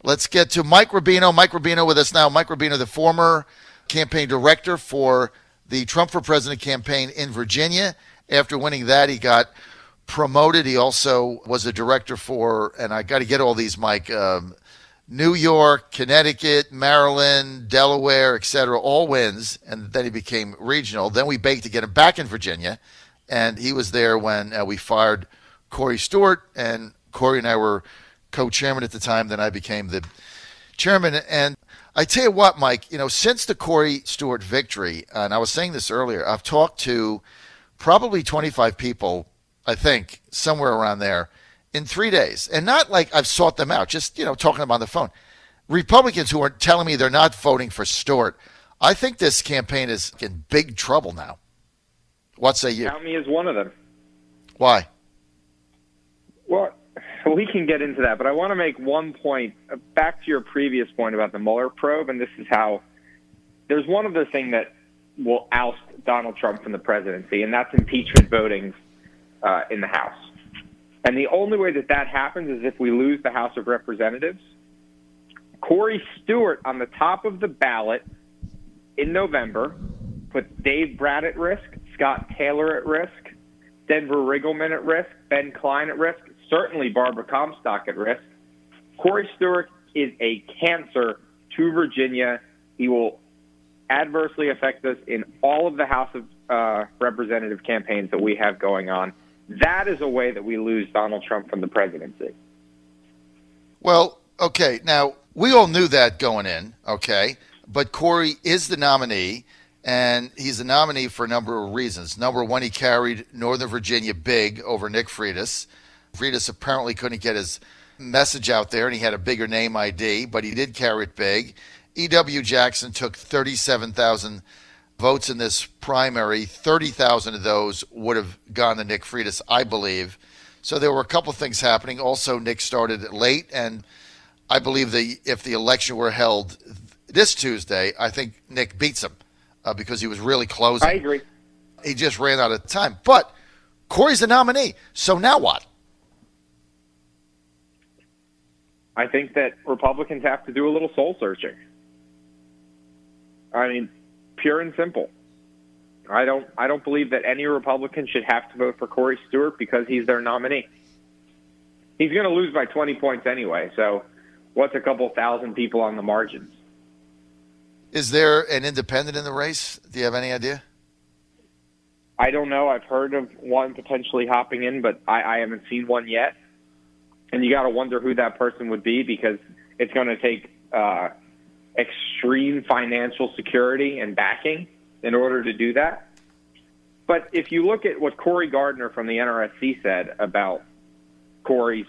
Let's get to Mike Rubino. Mike Rubino with us now. Mike Rubino, the former campaign director for the Trump for President campaign in Virginia. After winning that, he got promoted. He also was a director for, and I got to get all these, Mike, New York, Connecticut, Maryland, Delaware, etc., all wins, and then he became regional. Then we begged to get him back in Virginia, and he was there when we fired Corey Stewart, and Corey and I were co-chairman at the time. Then I became the chairman. And I tell you what, Mike, since the Corey Stewart victory, and I was saying this earlier, I've talked to probably 25 people, I think, somewhere around there, in 3 days. And not like I've sought them out, just, talking to them on the phone. Republicans who are telling me they're not voting for Stewart. I think this campaign is in big trouble now. What say you? Count me as one of them. Why? Well, we can get into that, but I want to make one point, back to your previous point about the Mueller probe, and this is how there's one other thing that will oust Donald Trump from the presidency, and that's impeachment voting in the House. And the only way that happens is if we lose the House of Representatives. Corey Stewart on the top of the ballot in November puts Dave Bratt at risk, Scott Taylor at risk, Denver Riggleman at risk, Ben Klein at risk, certainly Barbara Comstock at risk. Corey Stewart is a cancer to Virginia. He will adversely affect us in all of the House of Representative campaigns that we have going on. That is a way that we lose Donald Trump from the presidency. Well, okay, now, we all knew that going in, okay, but Corey is the nominee, and he's the nominee for a number of reasons. Number one, he carried Northern Virginia big over Nick Freitas. Freitas apparently couldn't get his message out there, and he had a bigger name ID, but he did carry it big. E.W. Jackson took 37,000 votes in this primary. 30,000 of those would have gone to Nick Freitas, I believe. So there were a couple things happening. Also, Nick started late, and I believe if the election were held this Tuesday, I think Nick beats him because he was really closing. I agree. He just ran out of time. But Corey's the nominee, so now what? I think that Republicans have to do a little soul searching. I mean, pure and simple. I don't believe that any Republican should have to vote for Corey Stewart because he's their nominee. He's going to lose by 20 points anyway, so what's a couple thousand people on the margins? Is there an independent in the race? Do you have any idea? I don't know. I've heard of one potentially hopping in, but I haven't seen one yet. And you got to wonder who that person would be because it's going to take extreme financial security and backing in order to do that. But if you look at what Cory Gardner from the NRSC said about Corey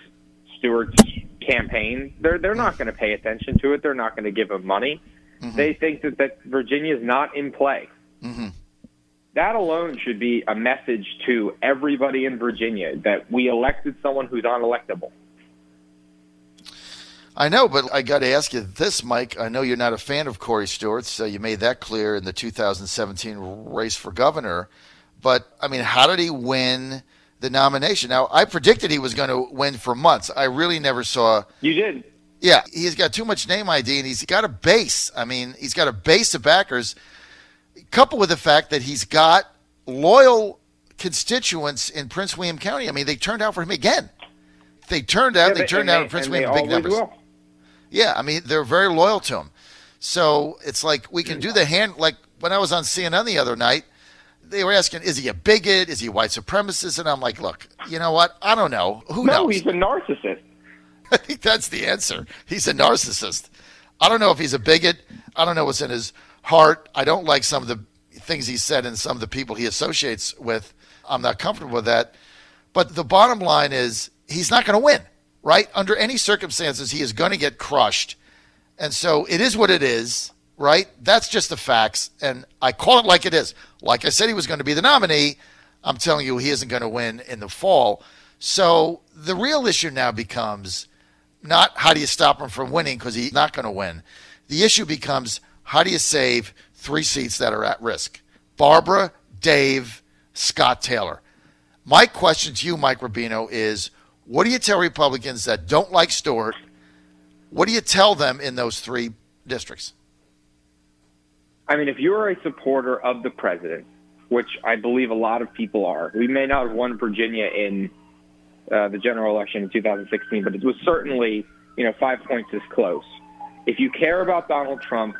Stewart's campaign, they're not going to pay attention to it. They're not going to give him money. Mm-hmm. They think that Virginia is not in play. Mm-hmm. That alone should be a message to everybody in Virginia that we elected someone who's unelectable. I know, but I got to ask you this, Mike. I know you're not a fan of Corey Stewart, so you made that clear in the 2017 race for governor. But, I mean, how did he win the nomination? Now, I predicted he was going to win for months. I really never saw. You did. Yeah, he's got too much name ID, and he's got a base. I mean, he's got a base of backers, coupled with the fact that he's got loyal constituents in Prince William County. I mean, they turned out for him again. They turned out in Prince William big numbers. Will. Yeah, I mean, they're very loyal to him. So it's like we can do the hand, like when I was on CNN the other night, they were asking, is he a bigot? Is he a white supremacist? And I'm like, look, you know what? I don't know. Who knows? No, he's a narcissist. I think that's the answer. He's a narcissist. I don't know if he's a bigot. I don't know what's in his heart. I don't like some of the things he said and some of the people he associates with. I'm not comfortable with that. But the bottom line is he's not going to win, right? Under any circumstances, he is going to get crushed. And so it is what it is, right? That's just the facts. And I call it like it is. Like I said, he was going to be the nominee. I'm telling you, he isn't going to win in the fall. So the real issue now becomes not how do you stop him from winning because he's not going to win. The issue becomes how do you save 3 seats that are at risk? Barbara, Dave, Scott Taylor. My question to you, Mike Rubino, is what do you tell Republicans that don't like Stewart? What do you tell them in those 3 districts? I mean, if you're a supporter of the president, which I believe a lot of people are, we may not have won Virginia in the general election in 2016, but it was certainly, 5 points is close. If you care about Donald Trump,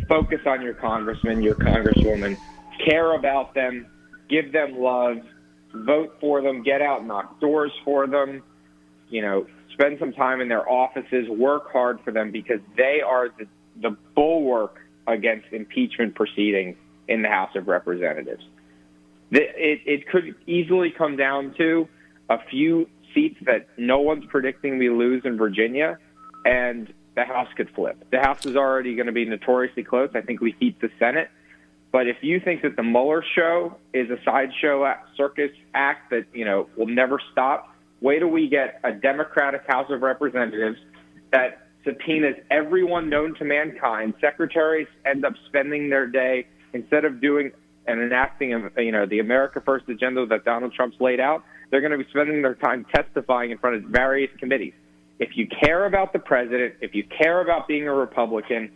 focus on your congressman, your congresswoman, care about them, give them love, vote for them, get out and knock doors for them, spend some time in their offices, work hard for them, because they are the bulwark against impeachment proceedings in the House of Representatives. It could easily come down to a few seats that no one's predicting we lose in Virginia, and the House could flip. The House is already going to be notoriously close. I think we keep the Senate. But if you think that the Mueller show is a sideshow circus act that, will never stop, wait till we get a Democratic House of Representatives that subpoenas everyone known to mankind. Secretaries end up spending their day, instead of doing and enacting, the America First agenda that Donald Trump's laid out, they're going to be spending their time testifying in front of various committees. If you care about the president, if you care about being a Republican,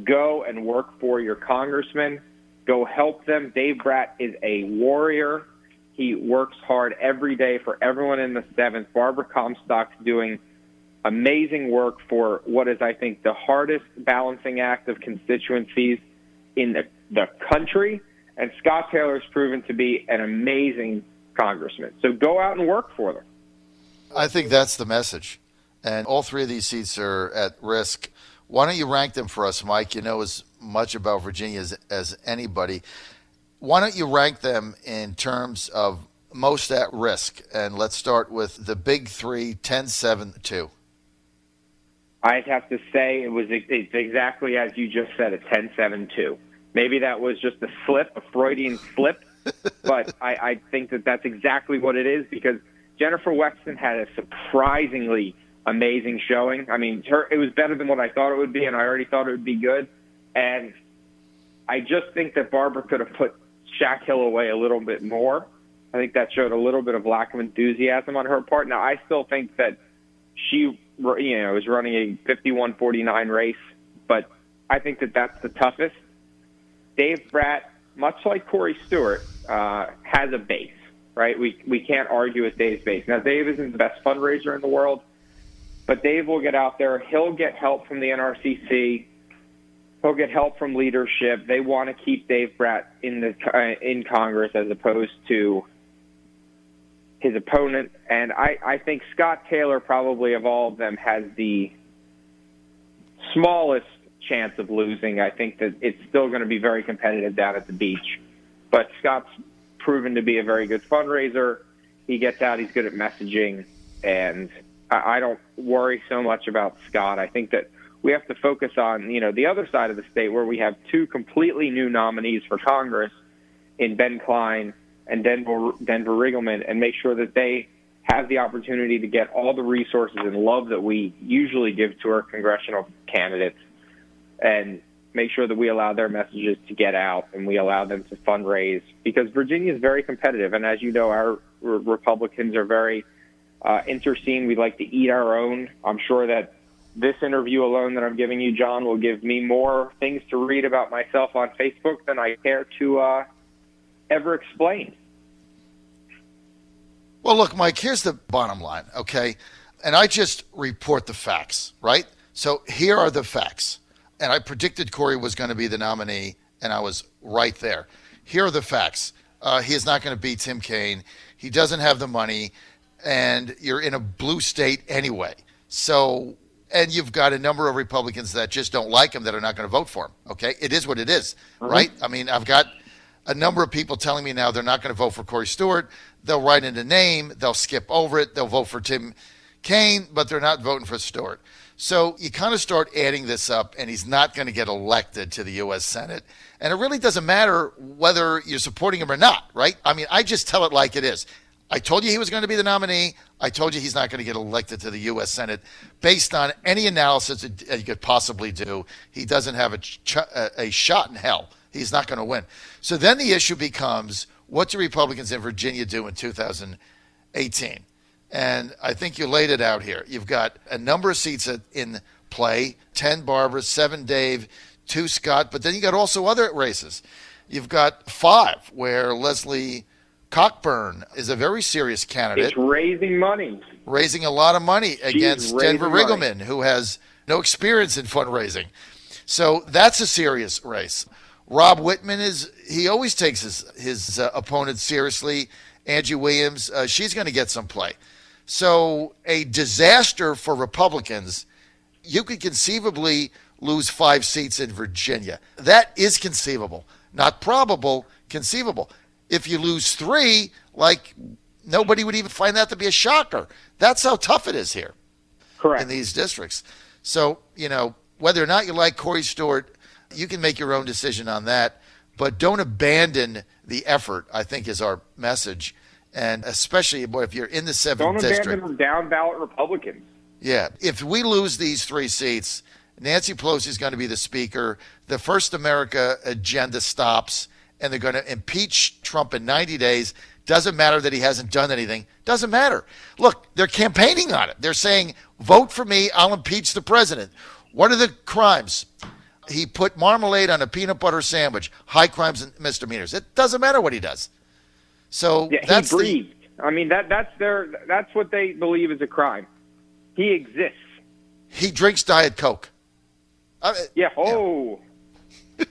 go and work for your congressman. Go help them. Dave Bratt is a warrior. He works hard every day for everyone in the 7th. Barbara Comstock's doing amazing work for what is, I think, the hardest balancing act of constituencies in the country. And Scott Taylor's proven to be an amazing congressman. So go out and work for them. I think that's the message. And all 3 of these seats are at risk. Why don't you rank them for us, Mike? You know as much about Virginia as anybody. Why don't you rank them in terms of most at risk? And let's start with the big 3, 10, 7, 2. I'd have to say it's exactly as you just said, a 10, 7, 2. Maybe that was just a slip, a Freudian slip, but I think that that's exactly what it is, because Jennifer Wexton had a surprisingly amazing showing. I mean, it was better than what I thought it would be, and I already thought it would be good. And I just think that Barbara could have put Shaq Hill away a little bit more. I think that showed a little bit of lack of enthusiasm on her part. Now, I still think that she, is running a 51-49 race, but I think that that's the toughest. Dave Bratt, much like Corey Stewart, has a base, right? We can't argue with Dave's base. Now, Dave isn't the best fundraiser in the world, but Dave will get out there. He'll get help from the NRCC. He'll get help from leadership. They want to keep Dave Bratt in Congress as opposed to his opponent. And I think Scott Taylor, probably of all of them, has the smallest chance of losing. I think that it's still going to be very competitive down at the beach. But Scott's proven to be a very good fundraiser. He gets out. He's good at messaging. And I don't worry so much about Scott. I think that we have to focus on, the other side of the state, where we have 2 completely new nominees for Congress in Ben Klein and Denver Riggleman, and make sure that they have the opportunity to get all the resources and love that we usually give to our congressional candidates, and make sure that we allow their messages to get out and we allow them to fundraise, because Virginia is very competitive. And as you know, our Republicans are very interscene. We like to eat our own. I'm sure that this interview alone that I'm giving you, John, will give me more things to read about myself on Facebook than I care to ever explain. Well, look, Mike, here's the bottom line, okay? And I just report the facts, right? So here are the facts. And I predicted Corey was going to be the nominee, and I was right there. Here are the facts. He is not going to beat Tim Kaine. He doesn't have the money, and you're in a blue state anyway. So, and you've got a number of Republicans that just don't like him that are not going to vote for him, okay? It is what it is, right? I mean, I've got a number of people telling me now they're not going to vote for Corey Stewart. They'll write in a name. They'll skip over it. They'll vote for Tim Kaine, but they're not voting for Stewart. So you kind of start adding this up, and he's not going to get elected to the U.S. Senate. And it really doesn't matter whether you're supporting him or not, right? I mean, I just tell it like it is. I told you he was going to be the nominee. I told you he's not going to get elected to the U.S. Senate based on any analysis that you could possibly do. He doesn't have a shot in hell. He's not going to win. So then the issue becomes, what do Republicans in Virginia do in 2018? And I think you laid it out here. You've got a number of seats in play. 10 Barbara, 7 Dave, 2 Scott. But then you got also other races. You've got 5 where Leslie Cockburn is a very serious candidate. It's raising money. Raising a lot of money against Denver Riggleman, who has no experience in fundraising. So that's a serious race. Rob Whitman he always takes his opponent seriously. Angie Williams, she's going to get some play. So a disaster for Republicans. You could conceivably lose 5 seats in Virginia. That is conceivable. Not probable, conceivable. If you lose 3, like, nobody would even find that to be a shocker. That's how tough it is here. Correct. In these districts. So, whether or not you like Corey Stewart, you can make your own decision on that. But don't abandon the effort, I think, is our message. And especially if you're in the 7th district. Don't abandon down ballot Republicans. Yeah. If we lose these 3 seats, Nancy Pelosi is going to be the speaker. The First America agenda stops, and they're going to impeach Trump in 90 days. Doesn't matter that he hasn't done anything. Doesn't matter. Look, they're campaigning on it. They're saying, vote for me, I'll impeach the president. What are the crimes? He put marmalade on a peanut butter sandwich. High crimes and misdemeanors. It doesn't matter what he does. So yeah, that's he breathed. That's what they believe is a crime. He exists. He drinks Diet Coke.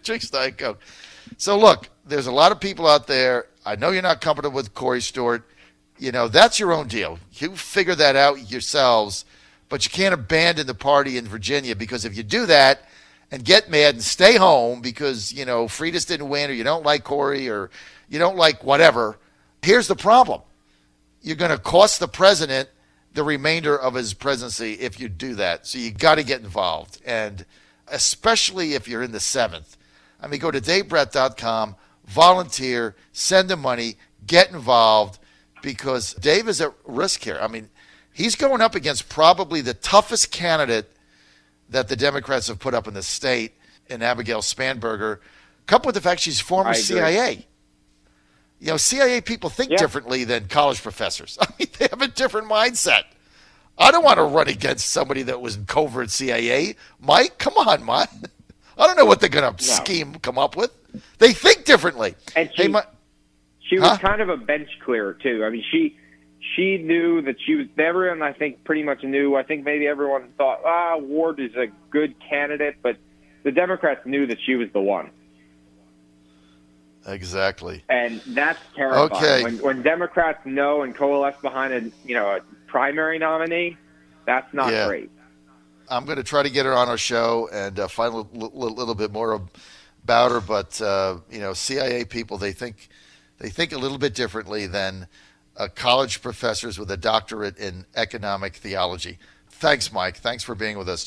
Drinks Diet Coke. So look, there's a lot of people out there. I know you're not comfortable with Corey Stewart. That's your own deal. You figure that out yourselves. But you can't abandon the party in Virginia, because if you do that and get mad and stay home because, Freitas didn't win, or you don't like Corey, or you don't like whatever, here's the problem. You're going to cost the president the remainder of his presidency if you do that. So you got to get involved. And especially if you're in the 7th. Go to davebrett.com, volunteer, send him money, get involved, because Dave is at risk here. He's going up against probably the toughest candidate that the Democrats have put up in the state, in Abigail Spanberger, coupled with the fact she's former CIA. CIA people think differently than college professors. They have a different mindset. I don't want to run against somebody that was in covert CIA. Mike, come on, Mike. I don't know what they're going to come up with. They think differently. And she was kind of a bench clearer, too. She knew that she was, everyone I think pretty much knew. I think maybe everyone thought, Ward is a good candidate, but the Democrats knew that she was the one. Exactly. And that's terrifying. Okay. When Democrats know and coalesce behind a primary nominee, that's not great. I'm going to try to get her on our show and find a little bit more about her. But, CIA people, they think a little bit differently than college professors with a doctorate in economic theology. Thanks, Mike. Thanks for being with us.